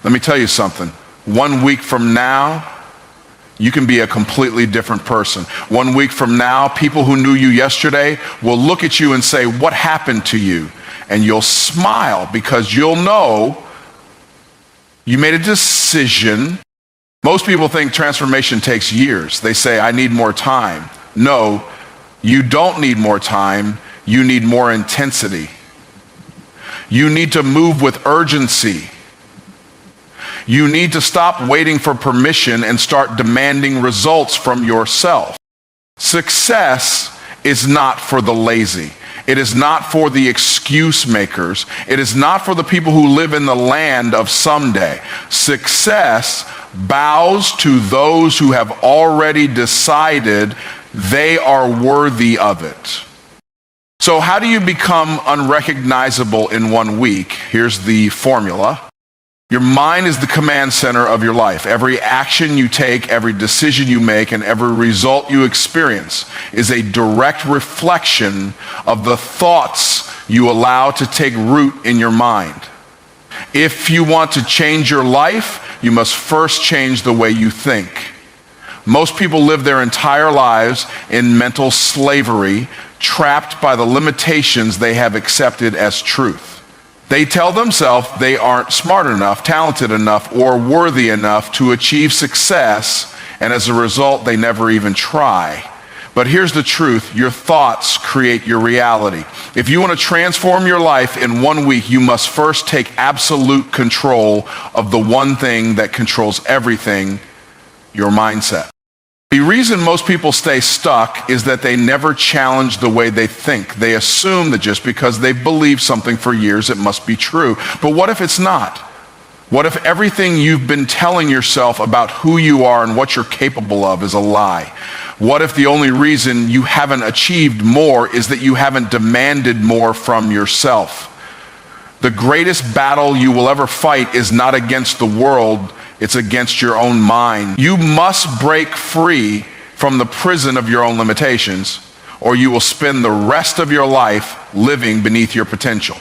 Let me tell you something. 1 week from now, you can be a completely different person. 1 week from now, people who knew you yesterday will look at you and say, "What happened to you?" And you'll smile because you'll know you made a decision. Most people think transformation takes years. They say, "I need more time." No, you don't need more time. You need more intensity. You need to move with urgency. You need to stop waiting for permission and start demanding results from yourself. Success is not for the lazy. It is not for the excuse makers. It is not for the people who live in the land of someday. Success bows to those who have already decided they are worthy of it. So how do you become unrecognizable in 1 week? Here's the formula. Your mind is the command center of your life. Every action you take, every decision you make, and every result you experience is a direct reflection of the thoughts you allow to take root in your mind. If you want to change your life, you must first change the way you think. Most people live their entire lives in mental slavery, trapped by the limitations they have accepted as truth. They tell themselves they aren't smart enough, talented enough, or worthy enough to achieve success, and as a result, they never even try. But here's the truth. Your thoughts create your reality. If you want to transform your life in 1 week, you must first take absolute control of the one thing that controls everything, your mindset. The reason most people stay stuck is that they never challenge the way they think. They assume that just because they've believed something for years, it must be true. But what if it's not? What if everything you've been telling yourself about who you are and what you're capable of is a lie? What if the only reason you haven't achieved more is that you haven't demanded more from yourself? The greatest battle you will ever fight is not against the world, it's against your own mind. You must break free from the prison of your own limitations, or you will spend the rest of your life living beneath your potential.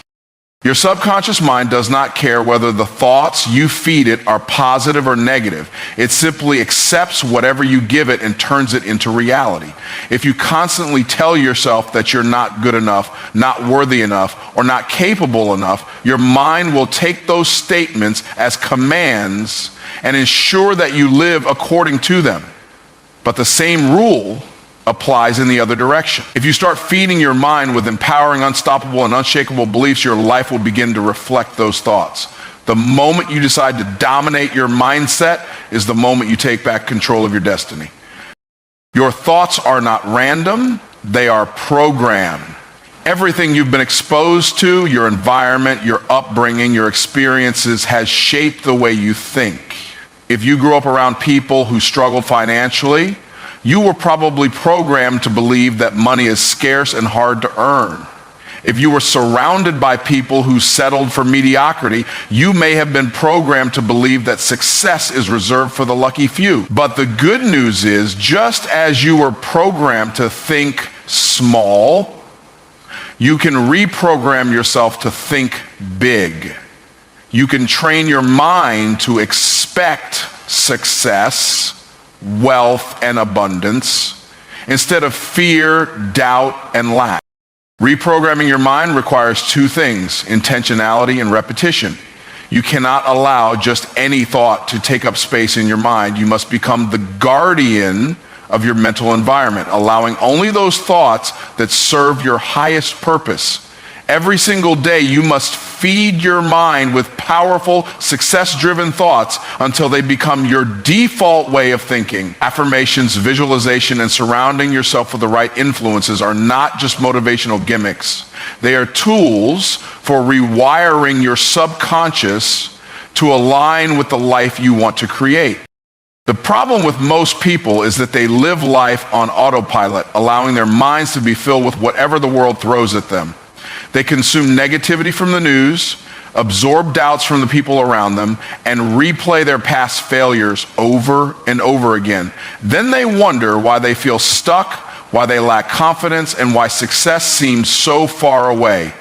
Your subconscious mind does not care whether the thoughts you feed it are positive or negative. It simply accepts whatever you give it and turns it into reality. If you constantly tell yourself that you're not good enough, not worthy enough, or not capable enough, your mind will take those statements as commands and ensure that you live according to them. But the same rule applies in the other direction. If you start feeding your mind with empowering, unstoppable, and unshakable beliefs, your life will begin to reflect those thoughts. The moment you decide to dominate your mindset is the moment you take back control of your destiny. Your thoughts are not random, they are programmed. Everything you've been exposed to, your environment, your upbringing, your experiences has shaped the way you think. If you grew up around people who struggled financially, you were probably programmed to believe that money is scarce and hard to earn. If you were surrounded by people who settled for mediocrity, you may have been programmed to believe that success is reserved for the lucky few. But the good news is, just as you were programmed to think small, you can reprogram yourself to think big. You can train your mind to expect success, wealth, and abundance instead of fear, doubt, and lack. Reprogramming your mind requires two things: intentionality and repetition. You cannot allow just any thought to take up space in your mind. You must become the guardian of your mental environment, allowing only those thoughts that serve your highest purpose. Every single day, you must feed your mind with powerful, success-driven thoughts until they become your default way of thinking. Affirmations, visualization, and surrounding yourself with the right influences are not just motivational gimmicks. They are tools for rewiring your subconscious to align with the life you want to create. The problem with most people is that they live life on autopilot, allowing their minds to be filled with whatever the world throws at them. They consume negativity from the news, absorb doubts from the people around them, and replay their past failures over and over again. Then they wonder why they feel stuck, why they lack confidence, and why success seems so far away.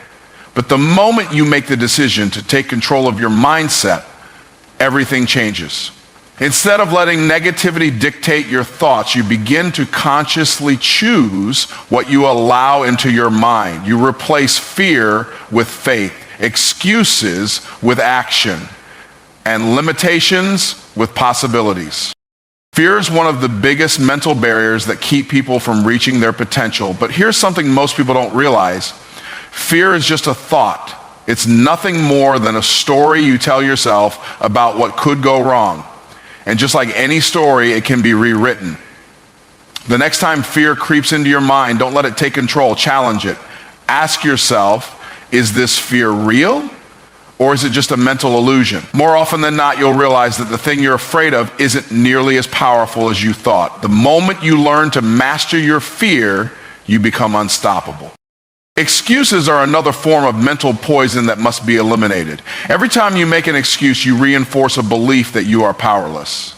But the moment you make the decision to take control of your mindset, everything changes. Instead of letting negativity dictate your thoughts, you begin to consciously choose what you allow into your mind. You replace fear with faith, excuses with action, and limitations with possibilities. Fear is one of the biggest mental barriers that keep people from reaching their potential. But here's something most people don't realize. Fear is just a thought. It's nothing more than a story you tell yourself about what could go wrong. And just like any story, it can be rewritten. The next time fear creeps into your mind, don't let it take control. Challenge it. Ask yourself, is this fear real? Or is it just a mental illusion? More often than not, you'll realize that the thing you're afraid of isn't nearly as powerful as you thought. The moment you learn to master your fear, you become unstoppable. Excuses are another form of mental poison that must be eliminated. Every time you make an excuse, you reinforce a belief that you are powerless.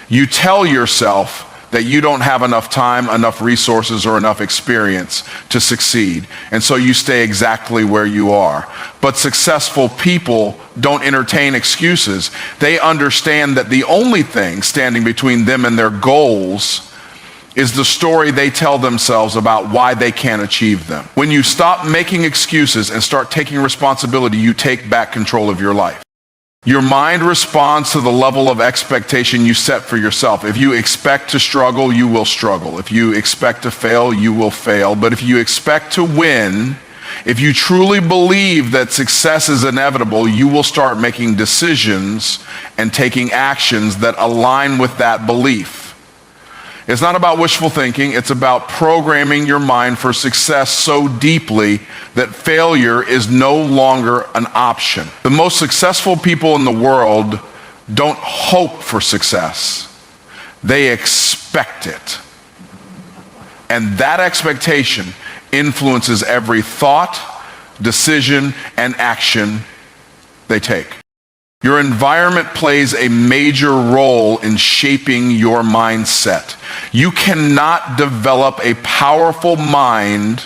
You tell yourself that you don't have enough time, enough resources, or enough experience to succeed. And so you stay exactly where you are. But successful people don't entertain excuses. They understand that the only thing standing between them and their goals is the story they tell themselves about why they can't achieve them. When you stop making excuses and start taking responsibility, you take back control of your life. Your mind responds to the level of expectation you set for yourself. If you expect to struggle, you will struggle. If you expect to fail, you will fail. But if you expect to win, if you truly believe that success is inevitable, you will start making decisions and taking actions that align with that belief. It's not about wishful thinking. It's about programming your mind for success so deeply that failure is no longer an option. The most successful people in the world don't hope for success. They expect it. And that expectation influences every thought, decision, and action they take. Your environment plays a major role in shaping your mindset. You cannot develop a powerful mind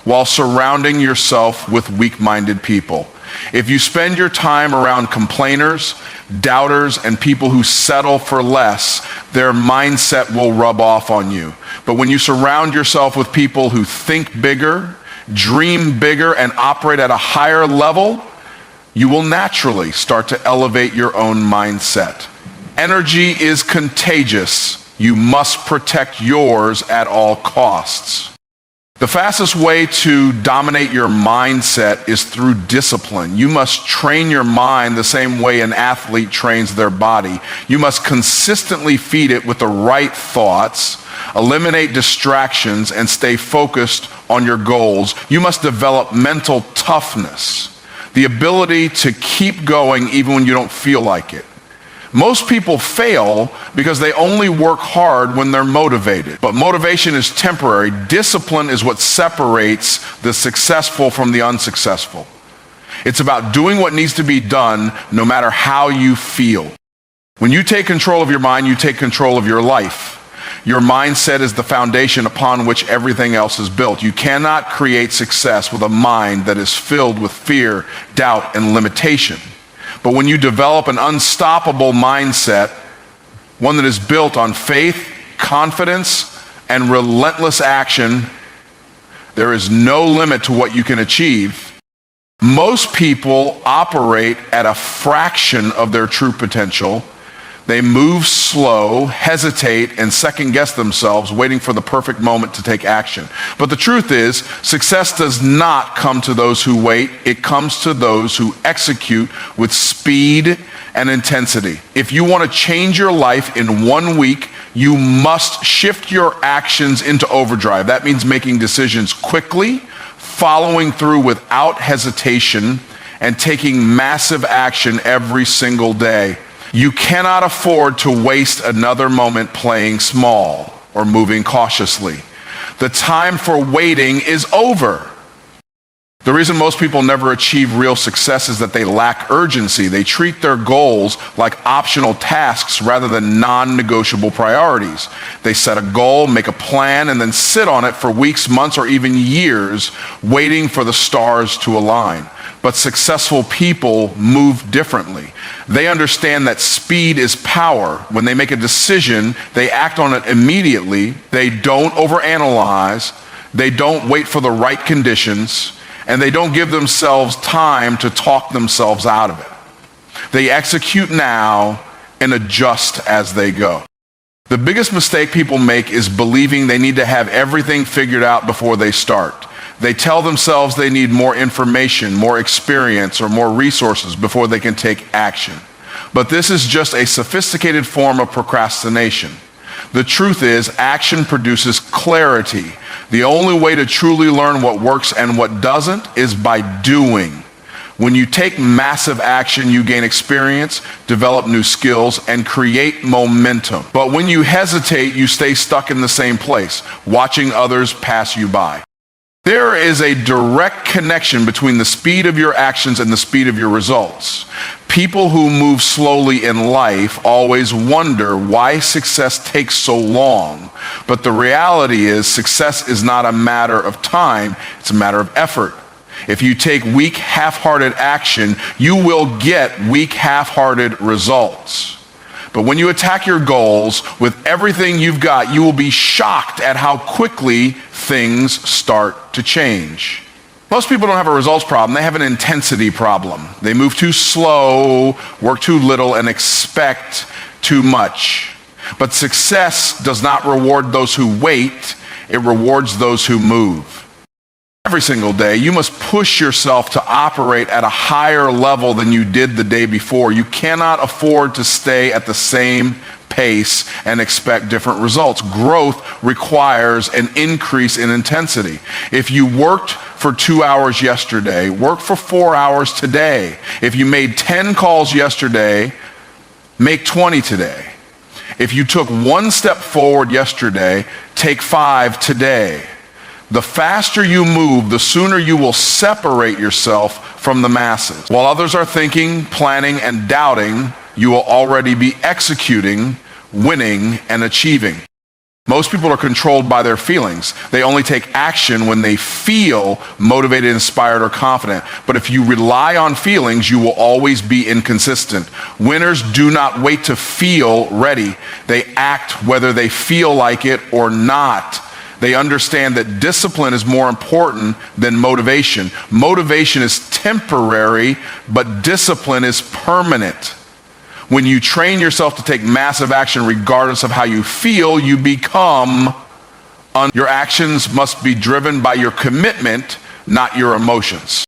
while surrounding yourself with weak-minded people. If you spend your time around complainers, doubters, and people who settle for less, their mindset will rub off on you. But when you surround yourself with people who think bigger, dream bigger, and operate at a higher level, you will naturally start to elevate your own mindset. Energy is contagious. You must protect yours at all costs. The fastest way to dominate your mindset is through discipline. You must train your mind the same way an athlete trains their body. You must consistently feed it with the right thoughts, eliminate distractions, and stay focused on your goals. You must develop mental toughness, the ability to keep going even when you don't feel like it. Most people fail because they only work hard when they're motivated. But motivation is temporary. Discipline is what separates the successful from the unsuccessful. It's about doing what needs to be done no matter how you feel. When you take control of your mind, you take control of your life. Your mindset is the foundation upon which everything else is built. You cannot create success with a mind that is filled with fear, doubt, and limitation. But when you develop an unstoppable mindset, one that is built on faith, confidence, and relentless action, there is no limit to what you can achieve. Most people operate at a fraction of their true potential. They move slow, hesitate, and second-guess themselves, waiting for the perfect moment to take action. But the truth is, success does not come to those who wait. It comes to those who execute with speed and intensity. If you want to change your life in 1 week, you must shift your actions into overdrive. That means making decisions quickly, following through without hesitation, and taking massive action every single day. You cannot afford to waste another moment playing small or moving cautiously. The time for waiting is over. The reason most people never achieve real success is that they lack urgency. They treat their goals like optional tasks rather than non-negotiable priorities. They set a goal, make a plan, and then sit on it for weeks, months, or even years, waiting for the stars to align. But successful people move differently. They understand that speed is power. When they make a decision, they act on it immediately. They don't overanalyze. They don't wait for the right conditions. And they don't give themselves time to talk themselves out of it. They execute now and adjust as they go. The biggest mistake people make is believing they need to have everything figured out before they start. They tell themselves they need more information, more experience, or more resources before they can take action. But this is just a sophisticated form of procrastination. The truth is, action produces clarity. The only way to truly learn what works and what doesn't is by doing. When you take massive action, you gain experience, develop new skills, and create momentum. But when you hesitate, you stay stuck in the same place, watching others pass you by. There is a direct connection between the speed of your actions and the speed of your results. People who move slowly in life always wonder why success takes so long. But the reality is, success is not a matter of time, it's a matter of effort. If you take weak, half-hearted action, you will get weak, half-hearted results. But when you attack your goals with everything you've got, you will be shocked at how quickly things start to change. Most people don't have a results problem, they have an intensity problem. They move too slow, work too little, and expect too much. But success does not reward those who wait, it rewards those who move. Every single day, you must push yourself to operate at a higher level than you did the day before. You cannot afford to stay at the same pace and expect different results. Growth requires an increase in intensity. If you worked for 2 hours yesterday, work for 4 hours today. If you made 10 calls yesterday, make 20 today. If you took 1 step forward yesterday, take 5 today. The faster you move, the sooner you will separate yourself from the masses. While others are thinking, planning, and doubting, you will already be executing, winning, and achieving. Most people are controlled by their feelings. They only take action when they feel motivated, inspired, or confident. But if you rely on feelings, you will always be inconsistent. Winners do not wait to feel ready. They act whether they feel like it or not. They understand that discipline is more important than motivation. Motivation is temporary, but discipline is permanent. When you train yourself to take massive action regardless of how you feel, you become your actions must be driven by your commitment, not your emotions.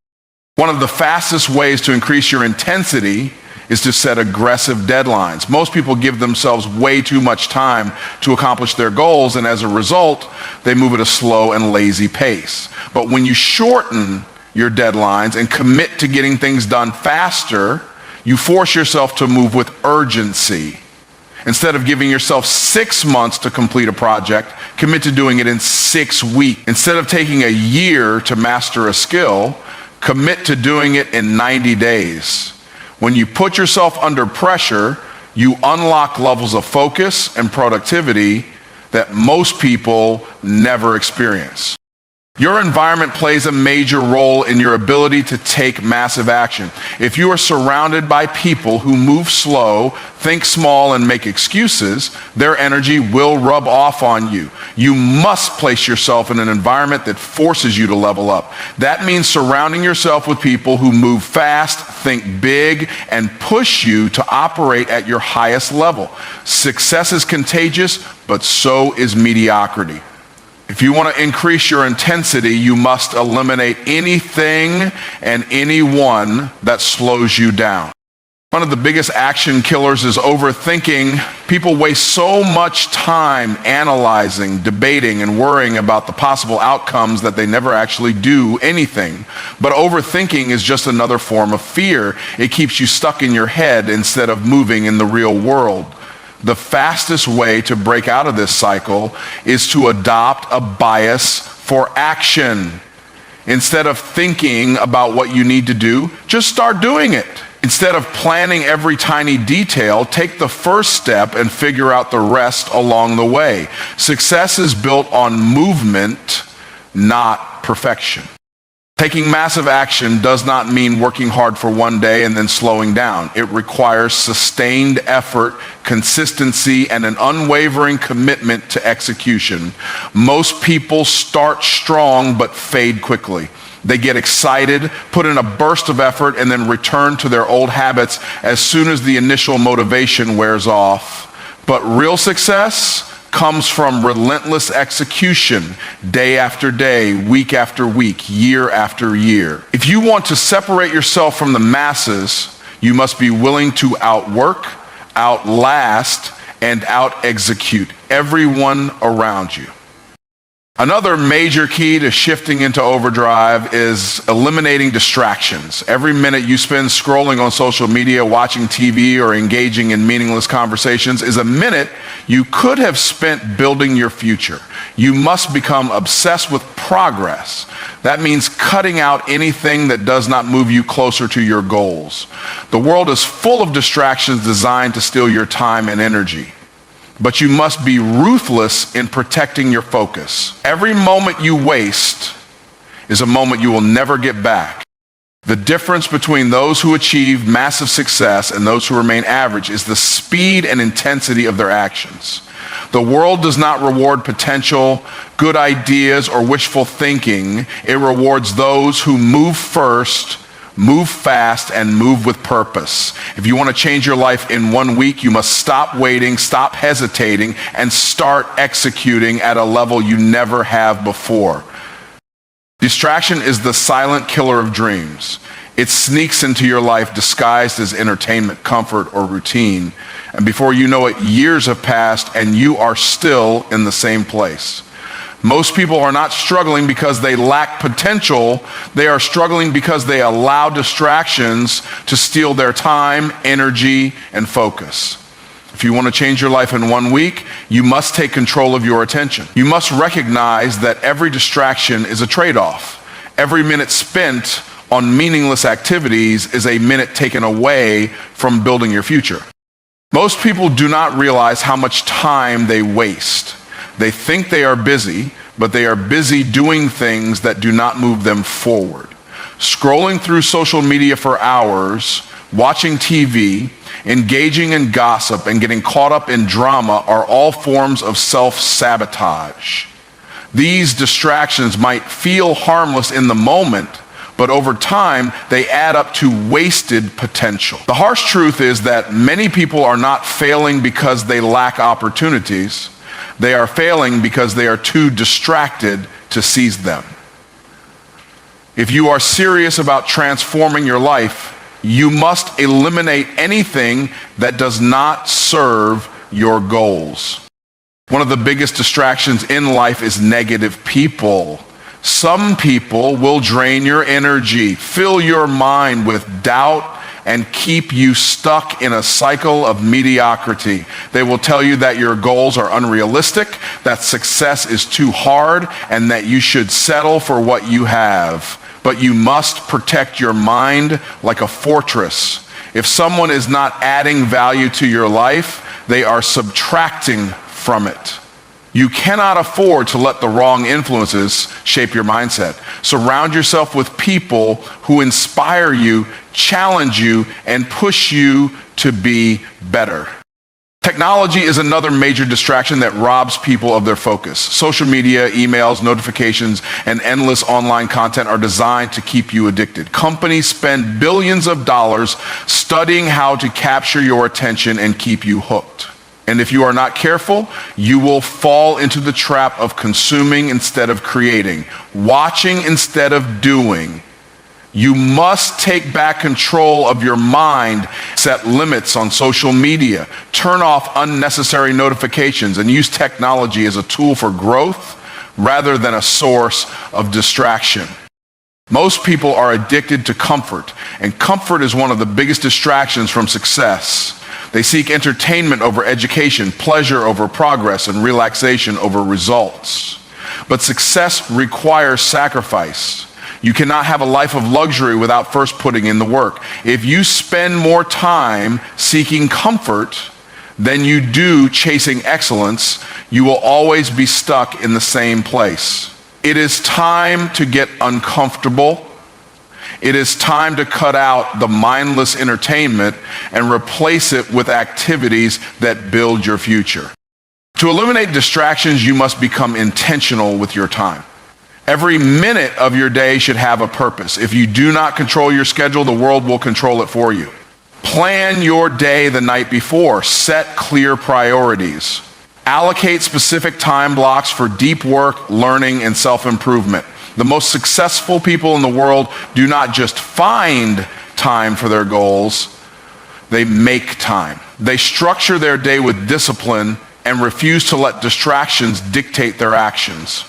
One of the fastest ways to increase your intensity is to set aggressive deadlines. Most people give themselves way too much time to accomplish their goals, and as a result, they move at a slow and lazy pace. But when you shorten your deadlines and commit to getting things done faster, you force yourself to move with urgency. Instead of giving yourself 6 months to complete a project, commit to doing it in 6 weeks. Instead of taking a year to master a skill, commit to doing it in 90 days. When you put yourself under pressure, you unlock levels of focus and productivity that most people never experience. Your environment plays a major role in your ability to take massive action. If you are surrounded by people who move slow, think small, and make excuses, their energy will rub off on you. You must place yourself in an environment that forces you to level up. That means surrounding yourself with people who move fast, think big, and push you to operate at your highest level. Success is contagious, but so is mediocrity. If you want to increase your intensity, you must eliminate anything and anyone that slows you down. One of the biggest action killers is overthinking. People waste so much time analyzing, debating, and worrying about the possible outcomes that they never actually do anything. But overthinking is just another form of fear. It keeps you stuck in your head instead of moving in the real world. The fastest way to break out of this cycle is to adopt a bias for action. Instead of thinking about what you need to do, just start doing it. Instead of planning every tiny detail, take the first step and figure out the rest along the way. Success is built on movement, not perfection. Taking massive action does not mean working hard for one day and then slowing down. It requires sustained effort, consistency, and an unwavering commitment to execution. Most people start strong but fade quickly. They get excited, put in a burst of effort, and then return to their old habits as soon as the initial motivation wears off. But real success comes from relentless execution, day after day, week after week, year after year. If you want to separate yourself from the masses, you must be willing to outwork, outlast, and out-execute everyone around you. Another major key to shifting into overdrive is eliminating distractions. Every minute you spend scrolling on social media, watching TV, or engaging in meaningless conversations is a minute you could have spent building your future. You must become obsessed with progress. That means cutting out anything that does not move you closer to your goals. The world is full of distractions designed to steal your time and energy. But you must be ruthless in protecting your focus. Every moment you waste is a moment you will never get back. The difference between those who achieve massive success and those who remain average is the speed and intensity of their actions. The world does not reward potential, good ideas, or wishful thinking. It rewards those who move first, move fast, and move with purpose. If you want to change your life in 1 week, you must stop waiting, stop hesitating, and start executing at a level you never have before. Distraction is the silent killer of dreams. It sneaks into your life disguised as entertainment, comfort, or routine. And before you know it, years have passed and you are still in the same place. Most people are not struggling because they lack potential. They are struggling because they allow distractions to steal their time, energy, and focus. If you want to change your life in 1 week, you must take control of your attention. You must recognize that every distraction is a trade-off. Every minute spent on meaningless activities is a minute taken away from building your future. Most people do not realize how much time they waste. They think they are busy, but they are busy doing things that do not move them forward. Scrolling through social media for hours, watching TV, engaging in gossip, and getting caught up in drama are all forms of self-sabotage. These distractions might feel harmless in the moment, but over time, they add up to wasted potential. The harsh truth is that many people are not failing because they lack opportunities. They are failing because they are too distracted to seize them. If you are serious about transforming your life, you must eliminate anything that does not serve your goals. One of the biggest distractions in life is negative people. Some people will drain your energy, fill your mind with doubt, and keep you stuck in a cycle of mediocrity. They will tell you that your goals are unrealistic, that success is too hard, and that you should settle for what you have. But you must protect your mind like a fortress. If someone is not adding value to your life, they are subtracting from it. You cannot afford to let the wrong influences shape your mindset. Surround yourself with people who inspire you, challenge you, and push you to be better. Technology is another major distraction that robs people of their focus. Social media, emails, notifications, and endless online content are designed to keep you addicted. Companies spend billions of dollars studying how to capture your attention and keep you hooked. And if you are not careful, you will fall into the trap of consuming instead of creating, watching instead of doing. You must take back control of your mind, set limits on social media, turn off unnecessary notifications, and use technology as a tool for growth rather than a source of distraction. Most people are addicted to comfort, and comfort is one of the biggest distractions from success. They seek entertainment over education, pleasure over progress, and relaxation over results. But success requires sacrifice. You cannot have a life of luxury without first putting in the work. If you spend more time seeking comfort than you do chasing excellence, you will always be stuck in the same place. It is time to get uncomfortable, It is time to cut out the mindless entertainment and replace it with activities that build your future. To eliminate distractions, you must become intentional with your time. Every minute of your day should have a purpose. If you do not control your schedule, the world will control it for you. Plan your day the night before. Set clear priorities. Allocate specific time blocks for deep work, learning, and self-improvement. The most successful people in the world do not just find time for their goals, they make time. They structure their day with discipline and refuse to let distractions dictate their actions.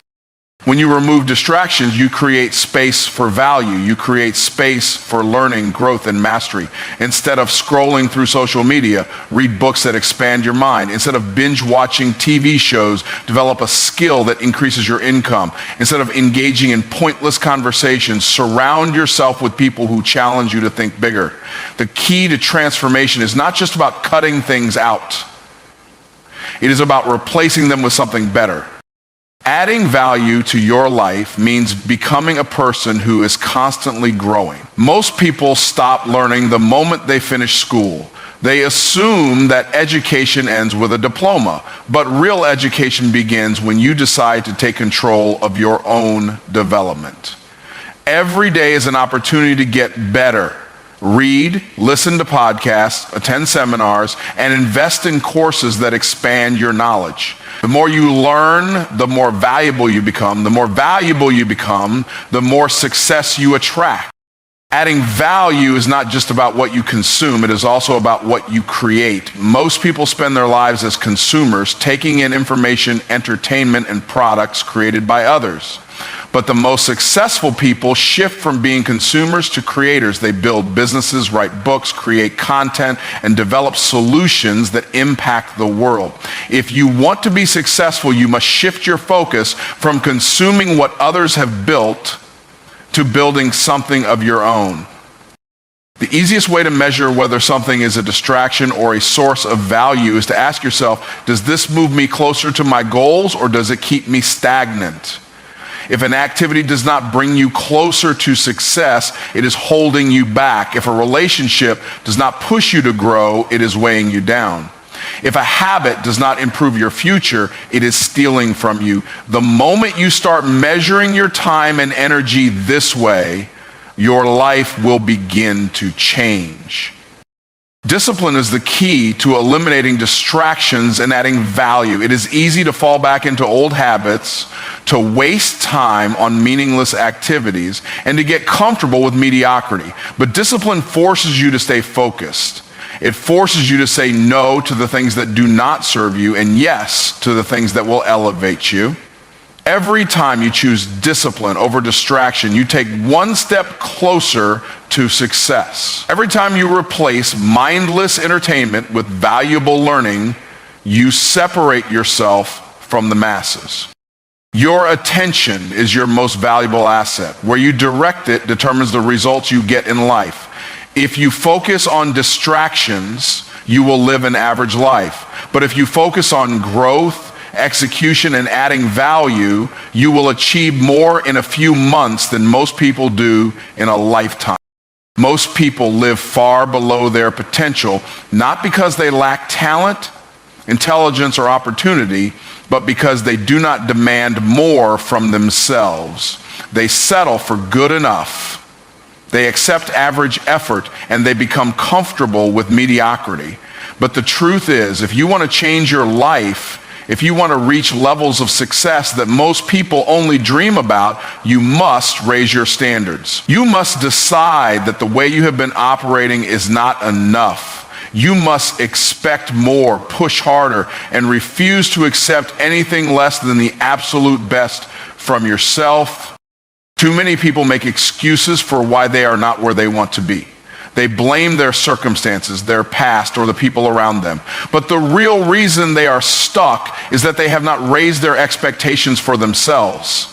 When you remove distractions, you create space for value. You create space for learning, growth, and mastery. Instead of scrolling through social media, read books that expand your mind. Instead of binge watching TV shows, develop a skill that increases your income. Instead of engaging in pointless conversations, surround yourself with people who challenge you to think bigger. The key to transformation is not just about cutting things out. It is about replacing them with something better. Adding value to your life means becoming a person who is constantly growing. Most people stop learning the moment they finish school. They assume that education ends with a diploma, but real education begins when you decide to take control of your own development. Every day is an opportunity to get better. Read, listen to podcasts, attend seminars, and invest in courses that expand your knowledge. The more you learn, the more valuable you become. The more valuable you become, the more success you attract. Adding value is not just about what you consume, it is also about what you create. Most people spend their lives as consumers, taking in information, entertainment, and products created by others. But the most successful people shift from being consumers to creators. They build businesses, write books, create content, and develop solutions that impact the world. If you want to be successful, you must shift your focus from consuming what others have built to building something of your own. The easiest way to measure whether something is a distraction or a source of value is to ask yourself, does this move me closer to my goals or does it keep me stagnant? If an activity does not bring you closer to success, it is holding you back. If a relationship does not push you to grow, it is weighing you down. If a habit does not improve your future, it is stealing from you. The moment you start measuring your time and energy this way, your life will begin to change. Discipline is the key to eliminating distractions and adding value. It is easy to fall back into old habits, to waste time on meaningless activities, and to get comfortable with mediocrity. But discipline forces you to stay focused. It forces you to say no to the things that do not serve you and yes to the things that will elevate you. Every time you choose discipline over distraction, you take one step closer to success. Every time you replace mindless entertainment with valuable learning, you separate yourself from the masses. Your attention is your most valuable asset. Where you direct it determines the results you get in life. If you focus on distractions, you will live an average life. But if you focus on growth, execution, and adding value, you will achieve more in a few months than most people do in a lifetime. Most people live far below their potential, not because they lack talent, intelligence, or opportunity, but because they do not demand more from themselves. They settle for good enough. They accept average effort, and they become comfortable with mediocrity. But the truth is, if you want to change your life, if you want to reach levels of success that most people only dream about, you must raise your standards. You must decide that the way you have been operating is not enough. You must expect more, push harder, and refuse to accept anything less than the absolute best from yourself. Too many people make excuses for why they are not where they want to be. They blame their circumstances, their past, or the people around them. But the real reason they are stuck is that they have not raised their expectations for themselves.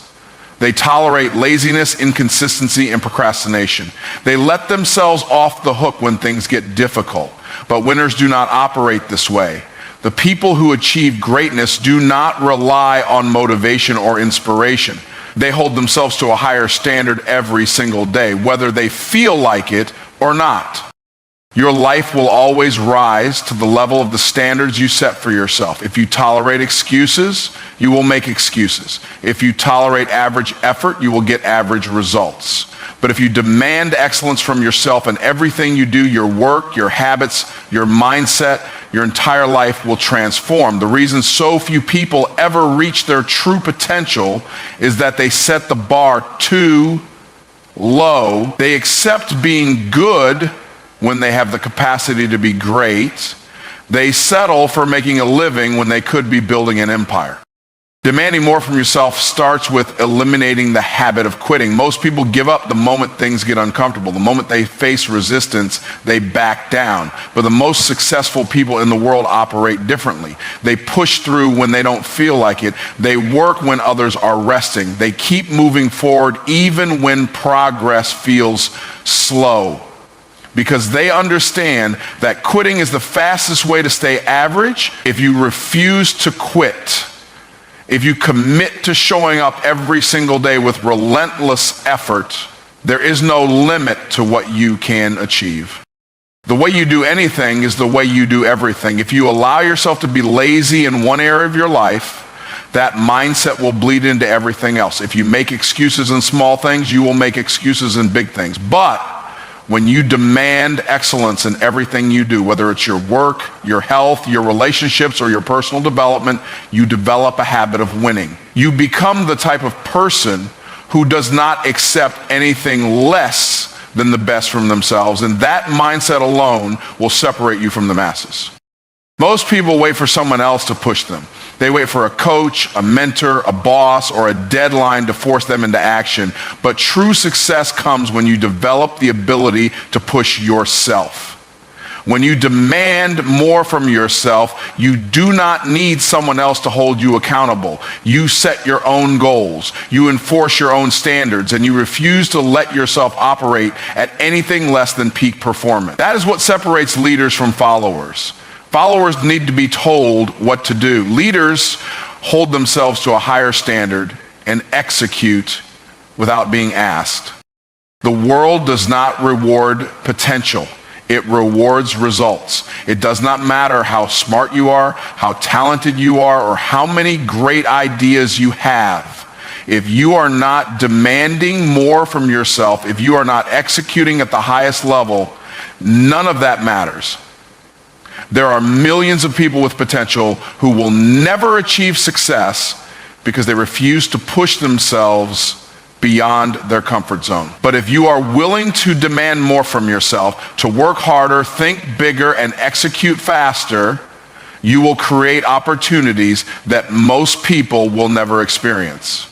They tolerate laziness, inconsistency, and procrastination. They let themselves off the hook when things get difficult. But winners do not operate this way. The people who achieve greatness do not rely on motivation or inspiration. They hold themselves to a higher standard every single day, whether they feel like it or not. Your life will always rise to the level of the standards you set for yourself. If you tolerate excuses, you will make excuses. If you tolerate average effort, you will get average results. But if you demand excellence from yourself in everything you do, your work, your habits, your mindset, your entire life will transform. The reason so few people ever reach their true potential is that they set the bar too low. They accept being good when they have the capacity to be great. They settle for making a living when they could be building an empire. Demanding more from yourself starts with eliminating the habit of quitting. Most people give up the moment things get uncomfortable. The moment they face resistance, they back down. But the most successful people in the world operate differently. They push through when they don't feel like it. They work when others are resting. They keep moving forward even when progress feels slow, because they understand that quitting is the fastest way to stay average. If you refuse to quit, if you commit to showing up every single day with relentless effort, there is no limit to what you can achieve. The way you do anything is the way you do everything. If you allow yourself to be lazy in one area of your life, that mindset will bleed into everything else. If you make excuses in small things, you will make excuses in big things. But when you demand excellence in everything you do, whether it's your work, your health, your relationships, or your personal development, you develop a habit of winning. You become the type of person who does not accept anything less than the best from themselves, and that mindset alone will separate you from the masses. Most people wait for someone else to push them. They wait for a coach, a mentor, a boss, or a deadline to force them into action. But true success comes when you develop the ability to push yourself. When you demand more from yourself, you do not need someone else to hold you accountable. You set your own goals, you enforce your own standards, and you refuse to let yourself operate at anything less than peak performance. That is what separates leaders from followers. Followers need to be told what to do. Leaders hold themselves to a higher standard and execute without being asked. The world does not reward potential. It rewards results. It does not matter how smart you are, how talented you are, or how many great ideas you have. If you are not demanding more from yourself, if you are not executing at the highest level, none of that matters. There are millions of people with potential who will never achieve success because they refuse to push themselves beyond their comfort zone. But if you are willing to demand more from yourself, to work harder, think bigger, and execute faster, you will create opportunities that most people will never experience.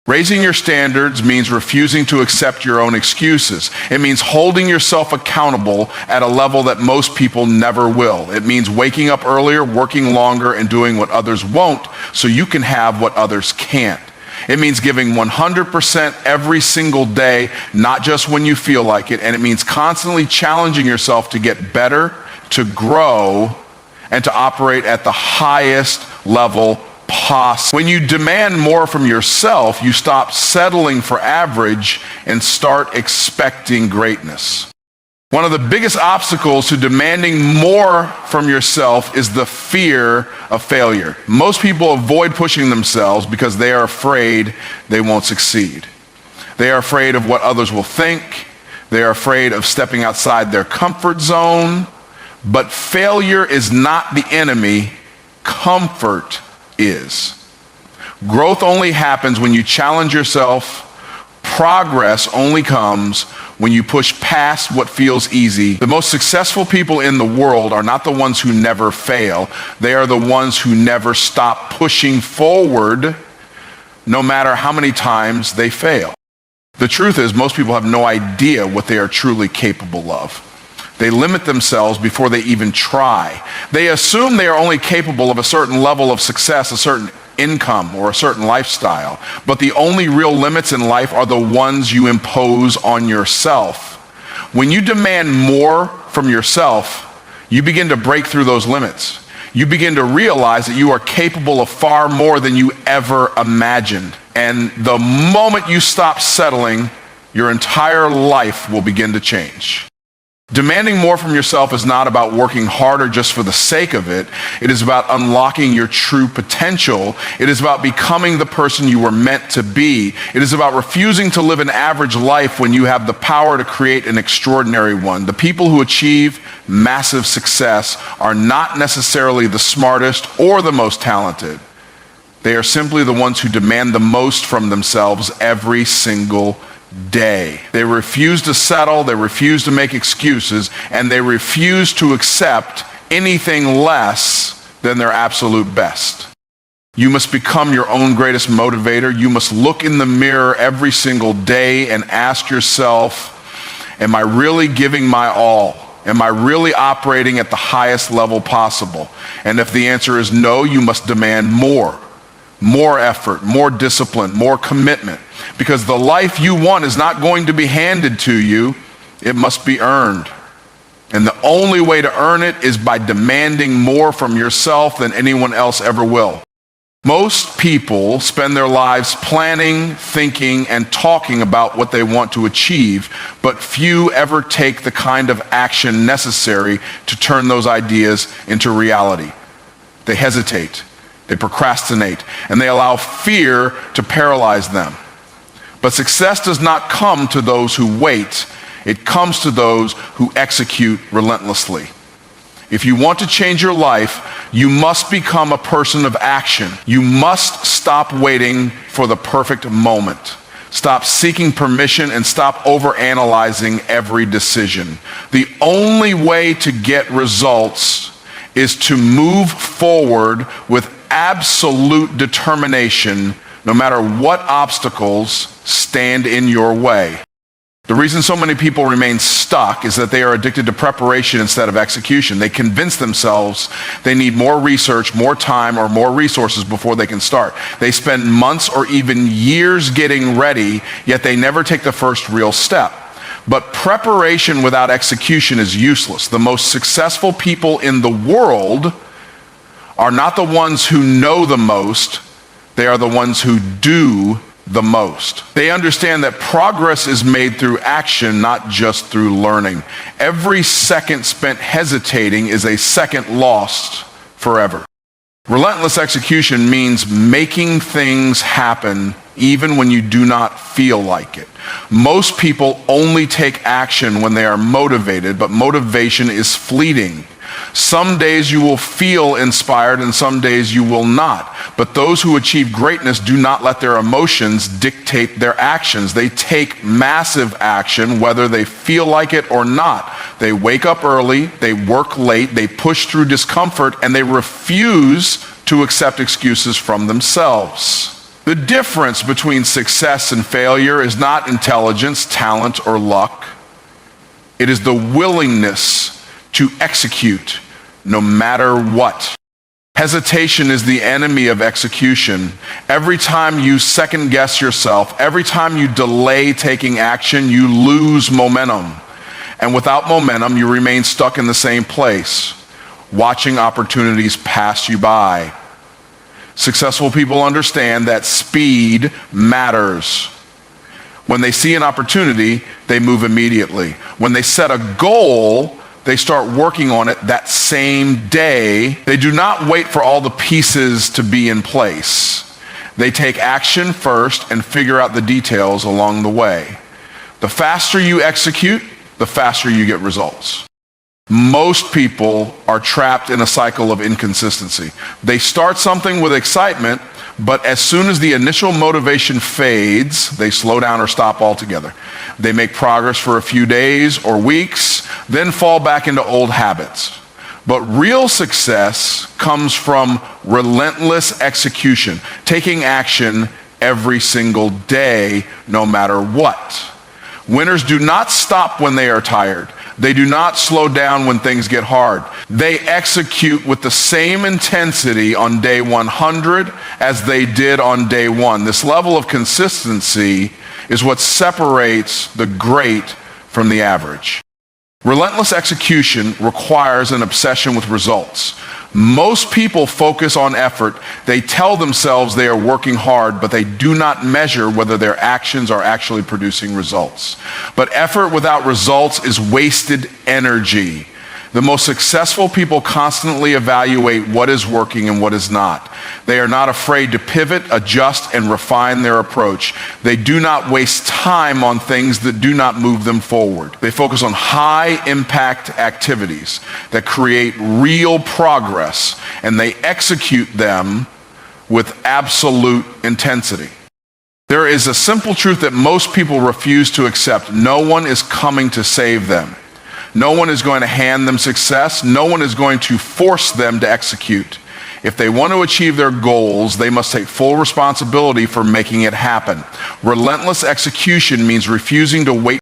Raising your standards means refusing to accept your own excuses. It means holding yourself accountable at a level that most people never will. It means waking up earlier, working longer, and doing what others won't so you can have what others can't. It means giving 100% every single day, not just when you feel like it. And it means constantly challenging yourself to get better, to grow, and to operate at the highest level possible. When you demand more from yourself, you stop settling for average and start expecting greatness. One of the biggest obstacles to demanding more from yourself is the fear of failure. Most people avoid pushing themselves because they are afraid they won't succeed. They are afraid of what others will think. They are afraid of stepping outside their comfort zone. But failure is not the enemy. Comfort is. Growth only happens when you challenge yourself. Progress only comes when you push past what feels easy. The most successful people in the world are not the ones who never fail. They are the ones who never stop pushing forward, no matter how many times they fail. The truth is, most people have no idea what they are truly capable of. They limit themselves before they even try. They assume they are only capable of a certain level of success, a certain income, or a certain lifestyle. But the only real limits in life are the ones you impose on yourself. When you demand more from yourself, you begin to break through those limits. You begin to realize that you are capable of far more than you ever imagined. And the moment you stop settling, your entire life will begin to change. Demanding more from yourself is not about working harder just for the sake of it. It is about unlocking your true potential. It is about becoming the person you were meant to be. It is about refusing to live an average life when you have the power to create an extraordinary one. The people who achieve massive success are not necessarily the smartest or the most talented. They are simply the ones who demand the most from themselves every single day. They refuse to settle, they refuse to make excuses, and they refuse to accept anything less than their absolute best. You must become your own greatest motivator. You must look in the mirror every single day and ask yourself, am I really giving my all? Am I really operating at the highest level possible? And if the answer is no, you must demand more effort, more discipline, more commitment. Because the life you want is not going to be handed to you, it must be earned. And the only way to earn it is by demanding more from yourself than anyone else ever will. Most people spend their lives planning, thinking, and talking about what they want to achieve, but few ever take the kind of action necessary to turn those ideas into reality. They hesitate, they procrastinate, and they allow fear to paralyze them. But success does not come to those who wait. It comes to those who execute relentlessly. If you want to change your life, you must become a person of action. You must stop waiting for the perfect moment. Stop seeking permission and stop overanalyzing every decision. The only way to get results is to move forward with absolute determination, no matter what obstacles stand in your way. The reason so many people remain stuck is that they are addicted to preparation instead of execution. They convince themselves they need more research, more time, or more resources before they can start. They spend months or even years getting ready, yet they never take the first real step. But preparation without execution is useless. The most successful people in the world are not the ones who know the most, they are the ones who do the most. They understand that progress is made through action, not just through learning. Every second spent hesitating is a second lost forever. Relentless execution means making things happen even when you do not feel like it. Most people only take action when they are motivated, but motivation is fleeting. Some days you will feel inspired and some days you will not. But those who achieve greatness do not let their emotions dictate their actions. They take massive action whether they feel like it or not. They wake up early, they work late, they push through discomfort, and they refuse to accept excuses from themselves. The difference between success and failure is not intelligence, talent, or luck. It is the willingness to execute no matter what. Hesitation is the enemy of execution. Every time you second guess yourself, every time you delay taking action, you lose momentum. And without momentum, you remain stuck in the same place, watching opportunities pass you by. Successful people understand that speed matters. When they see an opportunity, they move immediately. When they set a goal, they start working on it that same day. They do not wait for all the pieces to be in place. They take action first and figure out the details along the way. The faster you execute, the faster you get results. Most people are trapped in a cycle of inconsistency. They start something with excitement, but as soon as the initial motivation fades, they slow down or stop altogether. They make progress for a few days or weeks, then fall back into old habits. But real success comes from relentless execution, taking action every single day, no matter what. Winners do not stop when they are tired. They do not slow down when things get hard. They execute with the same intensity on day 100 as they did on day 1. This level of consistency is what separates the great from the average. Relentless execution requires an obsession with results. Most people focus on effort. They tell themselves they are working hard, but they do not measure whether their actions are actually producing results. But effort without results is wasted energy. The most successful people constantly evaluate what is working and what is not. They are not afraid to pivot, adjust, and refine their approach. They do not waste time on things that do not move them forward. They focus on high-impact activities that create real progress, and they execute them with absolute intensity. There is a simple truth that most people refuse to accept. No one is coming to save them. No one is going to hand them success. No one is going to force them to execute. If they want to achieve their goals, they must take full responsibility for making it happen. Relentless execution means refusing to wait